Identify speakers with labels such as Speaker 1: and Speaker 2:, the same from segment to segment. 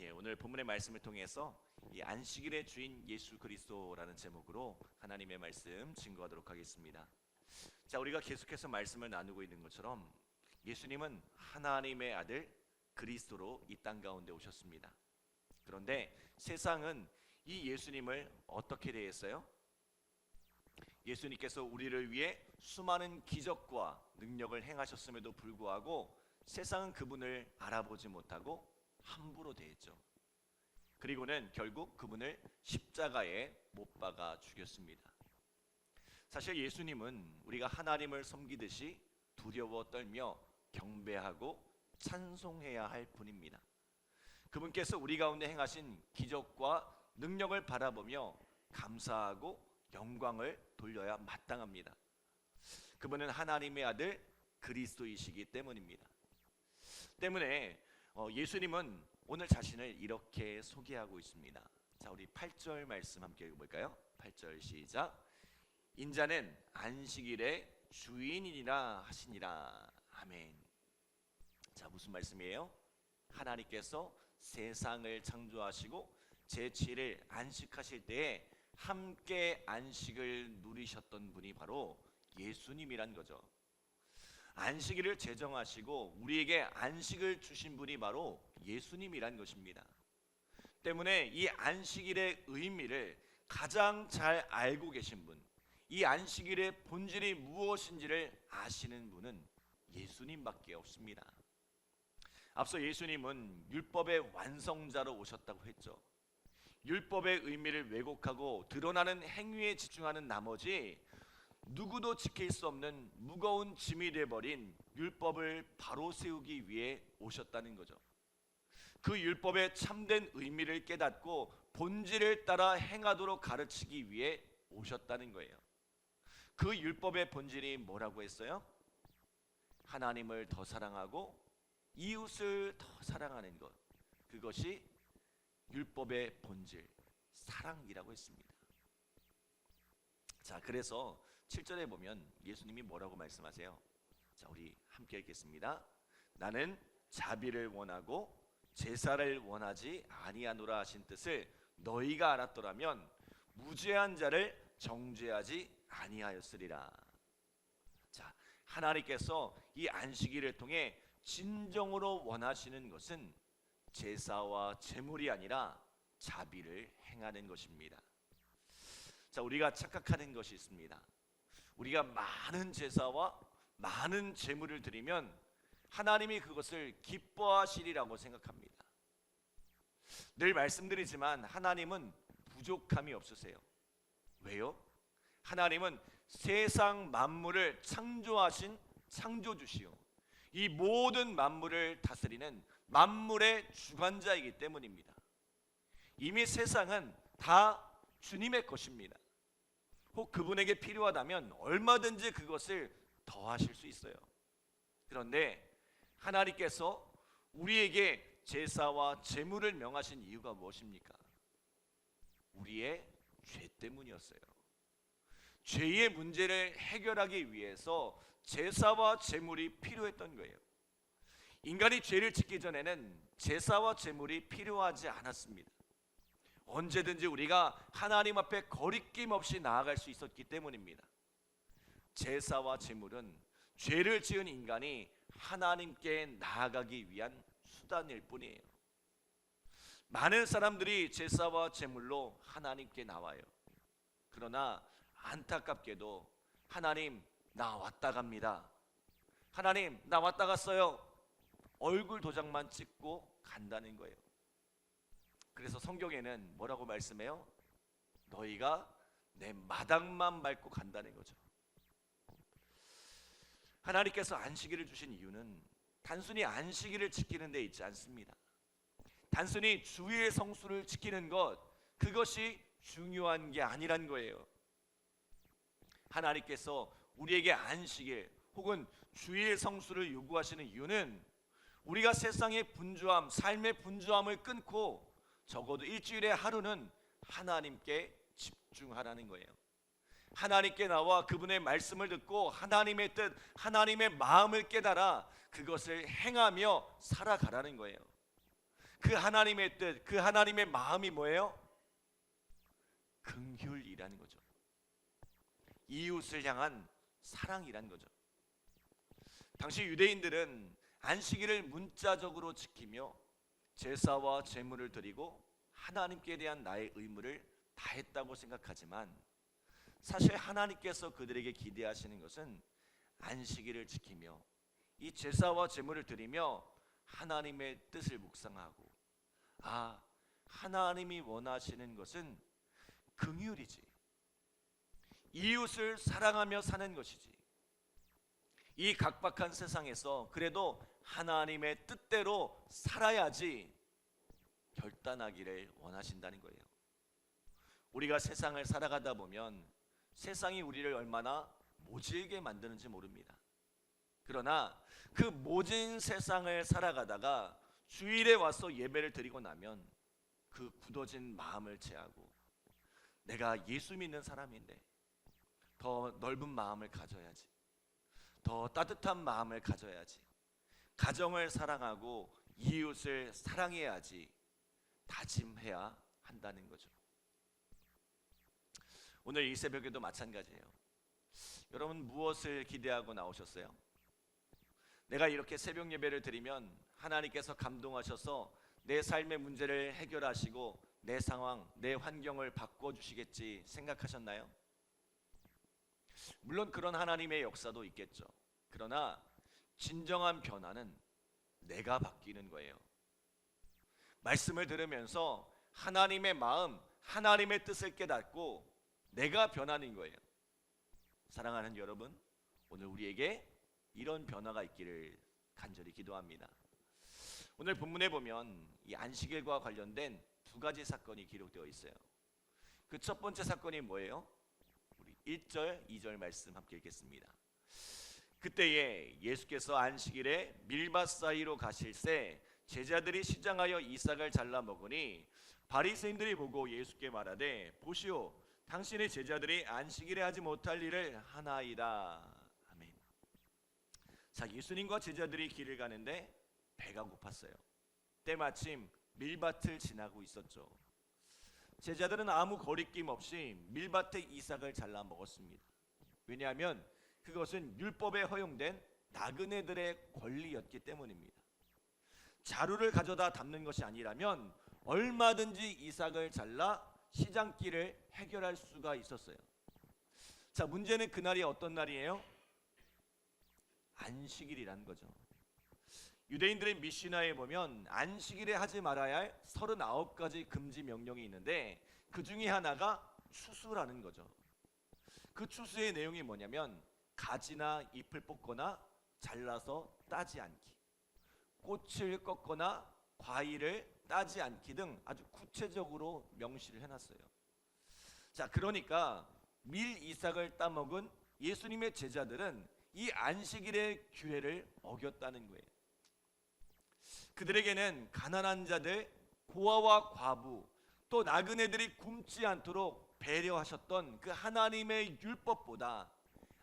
Speaker 1: 오늘 본문의 말씀을 통해서 이 안식일의 주인 예수 그리스도라는 제목으로 하나님의 말씀 증거하도록 하겠습니다. 자, 우리가 계속해서 말씀을 나누고 있는 것처럼 예수님은 하나님의 아들 그리스도로 이 땅 가운데 오셨습니다. 그런데 세상은 이 예수님을 어떻게 대했어요? 예수님께서 우리를 위해 수많은 기적과 능력을 행하셨음에도 불구하고 세상은 그분을 알아보지 못하고 함부로 대했죠. 그리고는 결국 그분을 십자가에 못 박아 죽였습니다. 사실 예수님은 우리가 하나님을 섬기듯이 두려워 떨며 경배하고 찬송해야 할 분입니다. 그분께서 우리 가운데 행하신 기적과 능력을 바라보며 감사하고 영광을 돌려야 마땅합니다. 그분은 하나님의 아들 그리스도이시기 때문입니다. 때문에 예수님은 오늘 자신을 이렇게 소개하고 있습니다. 자, 우리 8절 말씀 함께 읽어볼까요? 8절 시작. 인자는 안식일의 주인이니라 하시니라. 아멘. 자, 무슨 말씀이에요? 하나님께서 세상을 창조하시고 제7일 안식하실 때에 함께 안식을 누리셨던 분이 바로 예수님이란 거죠. 안식일을 제정하시고 우리에게 안식을 주신 분이 바로 예수님이란 것입니다. 때문에 이 안식일의 의미를 가장 잘 알고 계신 분, 이 안식일의 본질이 무엇인지를 아시는 분은 예수님밖에 없습니다. 앞서 예수님은 율법의 완성자로 오셨다고 했죠. 율법의 의미를 왜곡하고 드러나는 행위에 집중하는 나머지 누구도 지킬 수 없는 무거운 짐이 되어버린 율법을 바로 세우기 위해 오셨다는 거죠. 그 율법의 참된 의미를 깨닫고 본질을 따라 행하도록 가르치기 위해 오셨다는 거예요. 그 율법의 본질이 뭐라고 했어요? 하나님을 더 사랑하고 이웃을 더 사랑하는 것, 그것이 율법의 본질, 사랑이라고 했습니다. 자, 그래서 7절에 보면 예수님이 뭐라고 말씀하세요? 자, 우리 함께 읽겠습니다. 나는 자비를 원하고 제사를 원하지 아니하노라 하신 뜻을 너희가 알았더라면 무죄한 자를 정죄하지 아니하였으리라. 자, 하나님께서 이 안식일을 통해 진정으로 원하시는 것은 제사와 제물이 아니라 자비를 행하는 것입니다. 자, 우리가 착각하는 것이 있습니다. 우리가 많은 제사와 많은 제물을 드리면 하나님이 그것을 기뻐하시리라고 생각합니다. 늘 말씀드리지만 하나님은 부족함이 없으세요. 왜요? 하나님은 세상 만물을 창조하신 창조주시오, 이 모든 만물을 다스리는 만물의 주관자이기 때문입니다. 이미 세상은 다 주님의 것입니다. 혹 그분에게 필요하다면 얼마든지 그것을 더하실 수 있어요. 그런데 하나님께서 우리에게 제사와 제물을 명하신 이유가 무엇입니까? 우리의 죄 때문이었어요. 죄의 문제를 해결하기 위해서 제사와 제물이 필요했던 거예요. 인간이 죄를 짓기 전에는 제사와 제물이 필요하지 않았습니다. 언제든지 우리가 하나님 앞에 거리낌 없이 나아갈 수 있었기 때문입니다. 제사와 제물은 죄를 지은 인간이 하나님께 나아가기 위한 수단일 뿐이에요. 많은 사람들이 제사와 제물로 하나님께 나와요. 그러나 안타깝게도 하나님, 나 왔다 갑니다. 하나님, 나 왔다 갔어요. 얼굴 도장만 찍고 간다는 거예요. 그래서 성경에는 뭐라고 말씀해요? 너희가 내 마당만 밟고 간다는 거죠. 하나님께서 안식일을 주신 이유는 단순히 안식일을 지키는 데 있지 않습니다. 단순히 주일 성수를 지키는 것, 그것이 중요한 게 아니란 거예요. 하나님께서 우리에게 안식일 혹은 주일 성수를 요구하시는 이유는 우리가 세상의 분주함, 삶의 분주함을 끊고 적어도 일주일에 하루는 하나님께 집중하라는 거예요. 하나님께 나와 그분의 말씀을 듣고 하나님의 뜻, 하나님의 마음을 깨달아 그것을 행하며 살아가라는 거예요. 그 하나님의 뜻, 그 하나님의 마음이 뭐예요? 긍휼이라는 거죠. 이웃을 향한 사랑이라는 거죠. 당시 유대인들은 안식일을 문자적으로 지키며 제사와 제물을 드리고 하나님께 대한 나의 의무를 다했다고 생각하지만, 사실 하나님께서 그들에게 기대하시는 것은 안식일을 지키며 이 제사와 제물을 드리며 하나님의 뜻을 묵상하고, 하나님이 원하시는 것은 긍휼이지, 이웃을 사랑하며 사는 것이지, 이 각박한 세상에서 그래도 하나님의 뜻대로 살아야지 결단하기를 원하신다는 거예요. 우리가 세상을 살아가다 보면 세상이 우리를 얼마나 모질게 만드는지 모릅니다. 그러나 그 모진 세상을 살아가다가 주일에 와서 예배를 드리고 나면 그 굳어진 마음을 제하고, 내가 예수 믿는 사람인데 더 넓은 마음을 가져야지, 더 따뜻한 마음을 가져야지, 가정을 사랑하고 이웃을 사랑해야지 다짐해야 한다는 거죠. 오늘 이 새벽에도 마찬가지예요. 여러분, 무엇을 기대하고 나오셨어요? 내가 이렇게 새벽 예배를 드리면 하나님께서 감동하셔서 내 삶의 문제를 해결하시고 내 상황, 내 환경을 바꿔주시겠지 생각하셨나요? 물론 그런 하나님의 역사도 있겠죠. 그러나 진정한 변화는 내가 바뀌는 거예요. 말씀을 들으면서 하나님의 마음, 하나님의 뜻을 깨닫고 내가 변하는 거예요. 사랑하는 여러분, 오늘 우리에게 이런 변화가 있기를 간절히 기도합니다. 오늘 본문에 보면 이 안식일과 관련된 두 가지 사건이 기록되어 있어요. 그 첫 번째 사건이 뭐예요? 우리 1절, 2절 말씀 함께 읽겠습니다. 그때에 예수께서 안식일에 밀밭 사이로 가실새 제자들이 시장하여 이삭을 잘라 먹으니 바리새인들이 보고 예수께 말하되, 보시오, 당신의 제자들이 안식일에 하지 못할 일을 하나이다. 아멘. 자, 예수님과 제자들이 길을 가는데 배가 고팠어요. 때마침 밀밭을 지나고 있었죠. 제자들은 아무 거리낌 없이 밀밭에 이삭을 잘라 먹었습니다. 왜냐하면 그것은 율법에 허용된 나그네들의 권리였기 때문입니다. 자루를 가져다 담는 것이 아니라면 얼마든지 이삭을 잘라 시장길을 해결할 수가 있었어요. 자, 문제는 그날이 어떤 날이에요? 안식일이라는 거죠. 유대인들의 미시나에 보면 안식일에 하지 말아야 할 39가지 금지 명령이 있는데 그 중에 하나가 추수라는 거죠. 그 추수의 내용이 뭐냐면 가지나 잎을 뽑거나 잘라서 따지 않기, 꽃을 꺾거나 과일을 따지 않기 등 아주 구체적으로 명시를 해놨어요. 자, 그러니까 밀 이삭을 따먹은 예수님의 제자들은 이 안식일의 규례를 어겼다는 거예요. 그들에게는 가난한 자들, 고아와 과부, 또 나그네들이 굶지 않도록 배려하셨던 그 하나님의 율법보다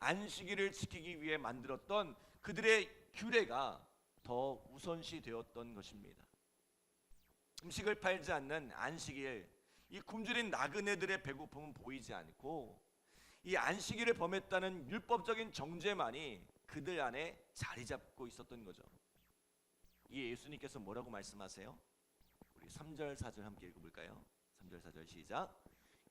Speaker 1: 안식일을 지키기 위해 만들었던 그들의 규례가 더 우선시 되었던 것입니다. 음식을 팔지 않는 안식일, 이 굶주린 나그네들의 배고픔은 보이지 않고 이 안식일을 범했다는 율법적인 정죄만이 그들 안에 자리 잡고 있었던 거죠. 이 예수님께서 뭐라고 말씀하세요? 우리 3절 4절 함께 읽어볼까요? 3절 4절 시작.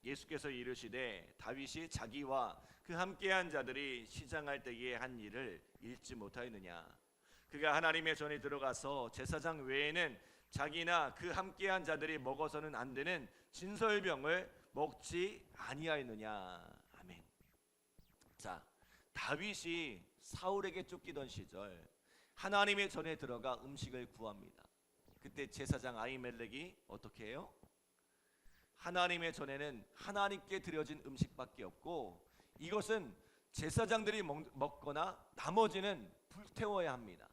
Speaker 1: 예수께서 이르시되 다윗이 자기와 그 함께한 자들이 시장할 때에 한 일을 읽지 못하였느냐. 그가 하나님의 전에 들어가서 제사장 외에는 자기나 그 함께한 자들이 먹어서는 안 되는 진설병을 먹지 아니하였느냐. 아멘. 자, 다윗이 사울에게 쫓기던 시절 하나님의 전에 들어가 음식을 구합니다. 그때 제사장 아히멜렉이 어떻게 해요? 하나님의 전에는 하나님께 드려진 음식밖에 없고 이것은 제사장들이 먹거나 나머지는 불태워야 합니다.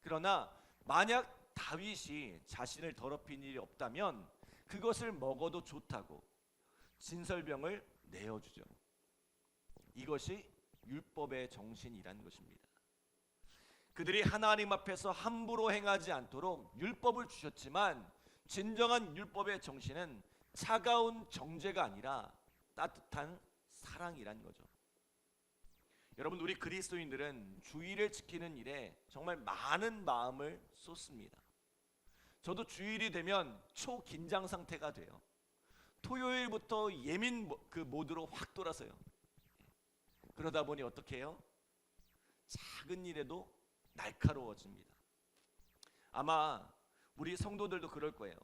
Speaker 1: 그러나 만약 다윗이 자신을 더럽힌 일이 없다면 그것을 먹어도 좋다고 진설병을 내어주죠. 이것이 율법의 정신이라는 것입니다. 그들이 하나님 앞에서 함부로 행하지 않도록 율법을 주셨지만 진정한 율법의 정신은 차가운 정죄가 아니라 따뜻한 사랑이란 거죠. 여러분, 우리 그리스도인들은 주일을 지키는 일에 정말 많은 마음을 쏟습니다. 저도 주일이 되면 초긴장 상태가 돼요. 토요일부터 예민 모드로 확 돌아서요. 그러다 보니 어떻게 해요? 작은 일에도 날카로워집니다. 아마 우리 성도들도 그럴 거예요.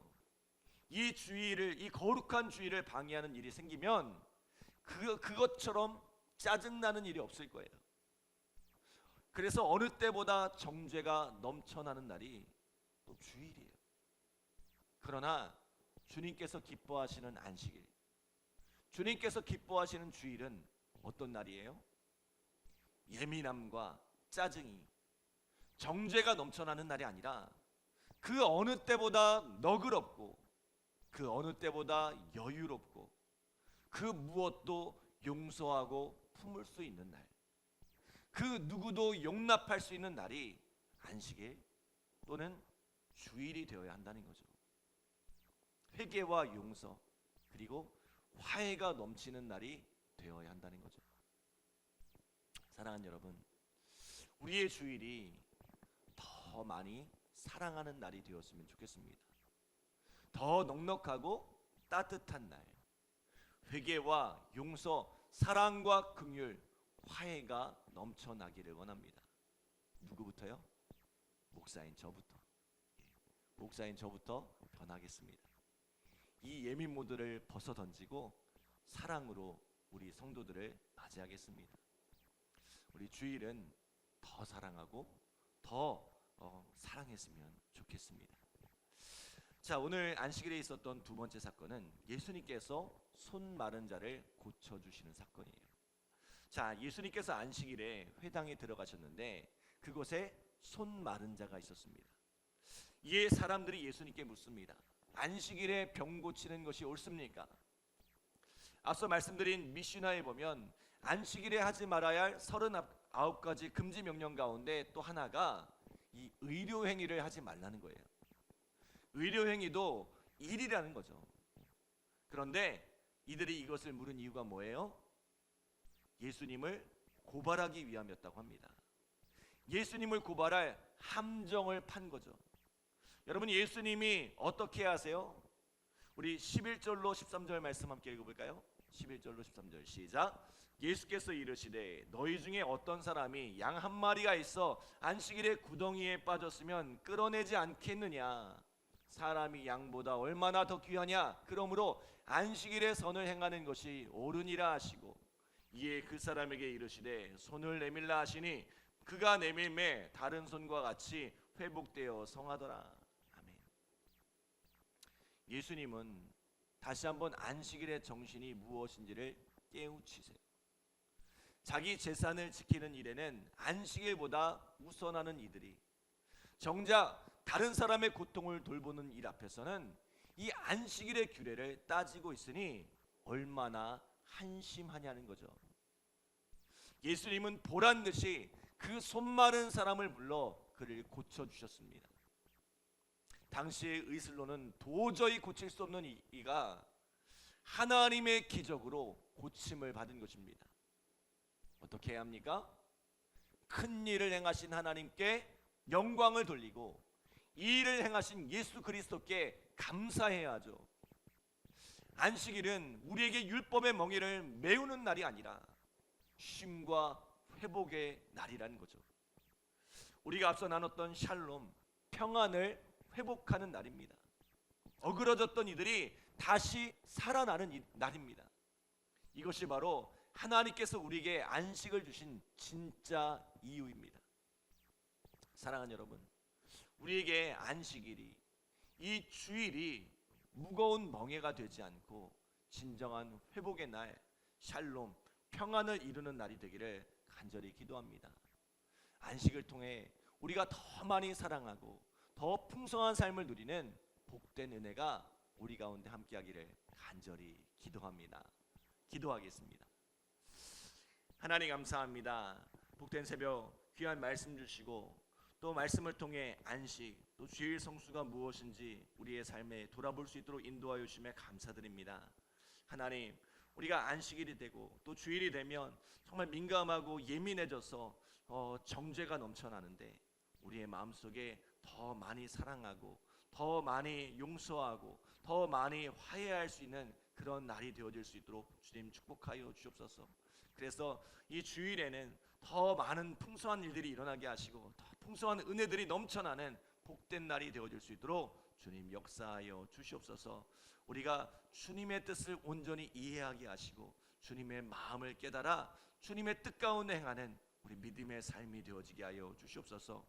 Speaker 1: 이 거룩한 주일을 방해하는 일이 생기면 그것처럼 짜증나는 일이 없을 거예요. 그래서 어느 때보다 정죄가 넘쳐나는 날이 또 주일이에요. 그러나 주님께서 기뻐하시는 안식일, 주님께서 기뻐하시는 주일은 어떤 날이에요? 예민함과 짜증이, 정죄가 넘쳐나는 날이 아니라 그 어느 때보다 너그럽고 그 어느 때보다 여유롭고 그 무엇도 용서하고 품을 수 있는 날, 그 누구도 용납할 수 있는 날이 안식일 또는 주일이 되어야 한다는 거죠. 회개와 용서 그리고 화해가 넘치는 날이 되어야 한다는 거죠. 사랑하는 여러분, 우리의 주일이 더 많이 사랑하는 날이 되었으면 좋겠습니다. 더 넉넉하고 따뜻한 날, 회개와 용서, 사랑과 긍휼, 화해가 넘쳐나기를 원합니다. 누구부터요? 목사인 저부터. 목사인 저부터 변하겠습니다. 이 예민 모드를 벗어던지고 사랑으로 우리 성도들을 맞이하겠습니다. 우리 주일은 더 사랑하고 더 사랑했으면 좋겠습니다. 자, 오늘 안식일에 있었던 두 번째 사건은 예수님께서 손 마른 자를 고쳐주시는 사건이에요. 자, 예수님께서 안식일에 회당에 들어가셨는데 그곳에 손 마른 자가 있었습니다. 이에 사람들이 예수님께 묻습니다. 안식일에 병 고치는 것이 옳습니까? 앞서 말씀드린 미슈나에 보면 안식일에 하지 말아야 할 39가지 금지 명령 가운데 또 하나가 이 의료 행위를 하지 말라는 거예요. 의료 행위도 일이라는 거죠. 그런데 이들이 이것을 물은 이유가 뭐예요? 예수님을 고발하기 위함이었다고 합니다. 예수님을 고발할 함정을 판 거죠. 여러분, 예수님이 어떻게 하세요? 우리 11절로 13절 말씀 함께 읽어볼까요? 11절로 13절 시작. 예수께서 이르시되 너희 중에 어떤 사람이 양 한 마리가 있어 안식일에 구덩이에 빠졌으면 끌어내지 않겠느냐? 사람이 양보다 얼마나 더 귀하냐? 그러므로 안식일에 선을 행하는 것이 옳으니라 하시고 이에 그 사람에게 이르시되 손을 내밀라 하시니 그가 내밀매 다른 손과 같이 회복되어 성하더라. 아멘. 예수님은 다시 한번 안식일의 정신이 무엇인지를 깨우치세요. 자기 재산을 지키는 일에는 안식일보다 우선하는 이들이 정작 다른 사람의 고통을 돌보는 일 앞에서는 이 안식일의 규례를 따지고 있으니 얼마나 한심하냐는 거죠. 예수님은 보란듯이 그 손마른 사람을 불러 그를 고쳐주셨습니다. 당시의 의술로는 도저히 고칠 수 없는 이가 하나님의 기적으로 고침을 받은 것입니다. 어떻게 해야 합니까? 큰 일을 행하신 하나님께 영광을 돌리고 이 일을 행하신 예수 그리스도께 감사해야 하죠. 안식일은 우리에게 율법의 멍에를 메우는 날이 아니라 쉼과 회복의 날이라는 거죠. 우리가 앞서 나눴던 샬롬, 평안을 회복하는 날입니다. 어그러졌던 이들이 다시 살아나는 날입니다. 이것이 바로 하나님께서 우리에게 안식을 주신 진짜 이유입니다. 사랑하는 여러분, 우리에게 안식일이, 이 주일이 무거운 멍에가 되지 않고 진정한 회복의 날, 샬롬, 평안을 이루는 날이 되기를 간절히 기도합니다. 안식을 통해 우리가 더 많이 사랑하고 더 풍성한 삶을 누리는 복된 은혜가 우리 가운데 함께하기를 간절히 기도합니다. 기도하겠습니다. 하나님 감사합니다. 복된 새벽 귀한 말씀 주시고 또 말씀을 통해 안식 또 주일 성수가 무엇인지 우리의 삶에 돌아볼 수 있도록 인도하여 주심에 감사드립니다. 하나님, 우리가 안식일이 되고 또 주일이 되면 정말 민감하고 예민해져서 정죄가 넘쳐나는데 우리의 마음속에 더 많이 사랑하고 더 많이 용서하고 더 많이 화해할 수 있는 그런 날이 되어질 수 있도록 주님 축복하여 주옵소서. 그래서 이 주일에는 더 많은 풍성한 일들이 일어나게 하시고 더 풍성한 은혜들이 넘쳐나는 복된 날이 되어질 수 있도록 주님 역사하여 주시옵소서. 우리가 주님의 뜻을 온전히 이해하게 하시고 주님의 마음을 깨달아 주님의 뜻 가운데 행하는 우리 믿음의 삶이 되어지게 하여 주시옵소서.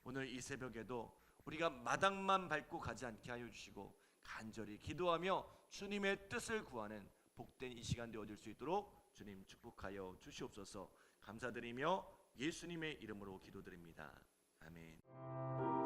Speaker 1: 오늘 이 새벽에도 우리가 마당만 밟고 가지 않게 하여 주시고 간절히 기도하며 주님의 뜻을 구하는 복된 이 시간 되어질 수 있도록 주님 축복하여 주시옵소서. 감사드리며 예수님의 이름으로 기도드립니다. 아멘.